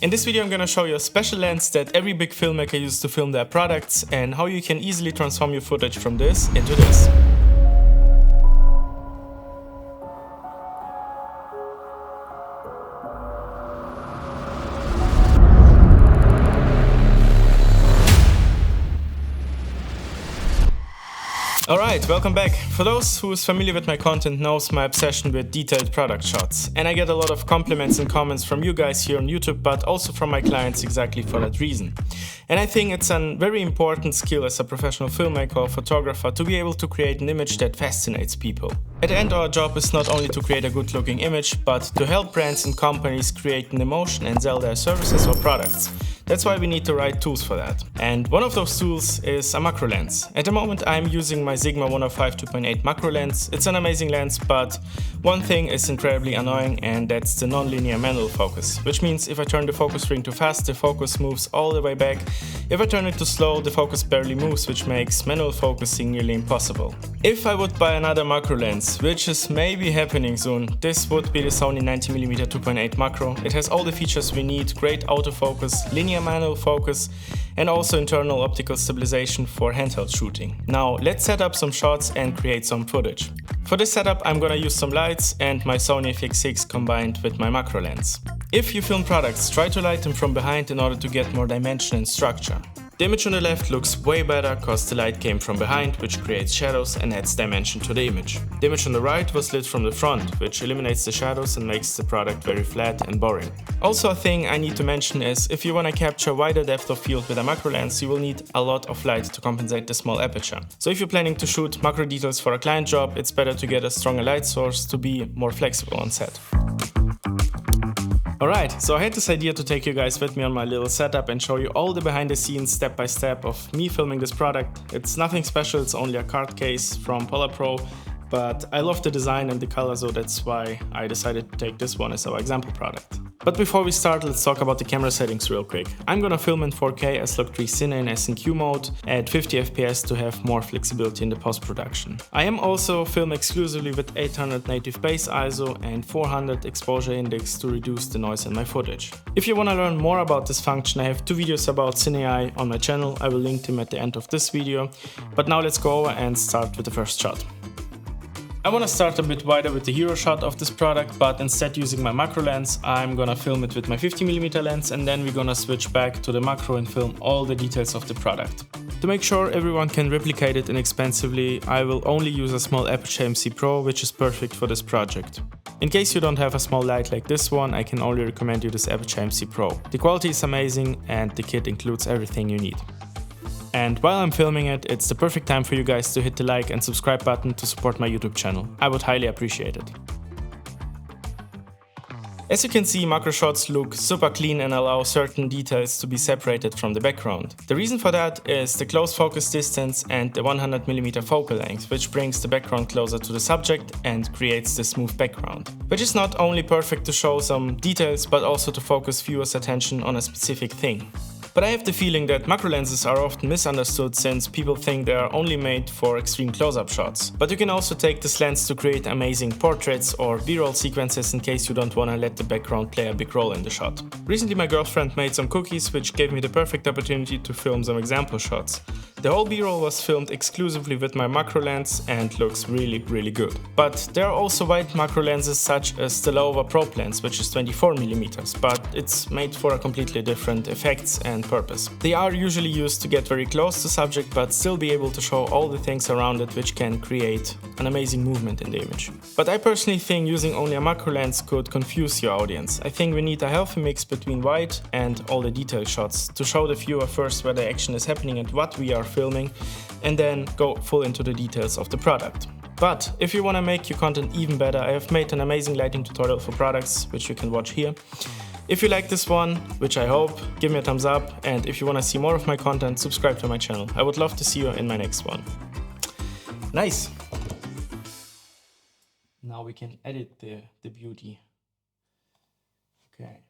In this video I'm gonna show you a special lens that every big filmmaker uses to film their products and how you can easily transform your footage from this into this. Alright, welcome back. For those who is familiar with my content knows my obsession with detailed product shots. And I get a lot of compliments and comments from you guys here on YouTube, but also from my clients exactly for that reason. And I think it's a very important skill as a professional filmmaker or photographer to be able to create an image that fascinates people. At the end, our job is not only to create a good looking image, but to help brands and companies create an emotion and sell their services or products. That's why we need the right tools for that. And one of those tools is a macro lens. At the moment I'm using my Sigma 105 2.8 macro lens. It's an amazing lens, but one thing is incredibly annoying, and that's the non-linear manual focus. Which means if I turn the focus ring too fast, the focus moves all the way back. If I turn it too slow, the focus barely moves, which makes manual focusing nearly impossible. If I would buy another macro lens, which is maybe happening soon, this would be the Sony 90mm 2.8 macro. It has all the features we need: great autofocus, linear manual focus, and also internal optical stabilization for handheld shooting. Now let's set up some shots and create some footage. For this setup I'm gonna use some lights and my Sony FX6 combined with my macro lens. If you film products, try to light them from behind in order to get more dimension and structure. The image on the left looks way better because the light came from behind, which creates shadows and adds dimension to the image. The image on the right was lit from the front, which eliminates the shadows and makes the product very flat and boring. Also, a thing I need to mention is if you want to capture wider depth of field with a macro lens, you will need a lot of light to compensate the small aperture. So if you're planning to shoot macro details for a client job, it's better to get a stronger light source to be more flexible on set. Alright, so I had this idea to take you guys with me on my little setup and show you all the behind the scenes step by step of me filming this product. It's nothing special, it's only a card case from Polar Pro, but I love the design and the color, so that's why I decided to take this one as our example product. But before we start, let's talk about the camera settings real quick. I'm gonna film in 4K S-Log3 Cine in S&Q mode at 50 FPS to have more flexibility in the post-production. I am also filming exclusively with 800 native base ISO and 400 exposure index to reduce the noise in my footage. If you wanna learn more about this function, I have 2 videos about CineEye on my channel. I will link them at the end of this video. But now let's go over and start with the first shot. I want to start a bit wider with the hero shot of this product, but instead using my macro lens, I'm gonna film it with my 50mm lens, and then we're gonna switch back to the macro and film all the details of the product. To make sure everyone can replicate it inexpensively, I will only use a small Aperture MC Pro, which is perfect for this project. In case you don't have a small light like this one, I can only recommend you this Aperture MC Pro. The quality is amazing and the kit includes everything you need. And while I'm filming it, it's the perfect time for you guys to hit the like and subscribe button to support my YouTube channel. I would highly appreciate it. As you can see, macro shots look super clean and allow certain details to be separated from the background. The reason for that is the close focus distance and the 100mm focal length, which brings the background closer to the subject and creates the smooth background. Which is not only perfect to show some details, but also to focus viewers' attention on a specific thing. But I have the feeling that macro lenses are often misunderstood since people think they are only made for extreme close-up shots. But you can also take this lens to create amazing portraits or B-roll sequences in case you don't want to let the background play a big role in the shot. Recently my girlfriend made some cookies, which gave me the perfect opportunity to film some example shots. The whole B-roll was filmed exclusively with my macro lens and looks really good. But there are also wide macro lenses such as the Lowova Probe lens, which is 24mm, but it's made for a completely different effects and purpose. They are usually used to get very close to subject but still be able to show all the things around it, which can create an amazing movement in the image. But I personally think using only a macro lens could confuse your audience. I think we need a healthy mix between wide and all the detail shots to show the viewer first where the action is happening and what we are filming, and then go full into the details of the product. But if you want to make your content even better, I have made an amazing lighting tutorial for products, which you can watch here. If you like this one, which I hope, give me a thumbs up, and if you want to see more of my content, subscribe to my channel. I would love to see you in my next one. Nice! Now we can edit the beauty. Okay.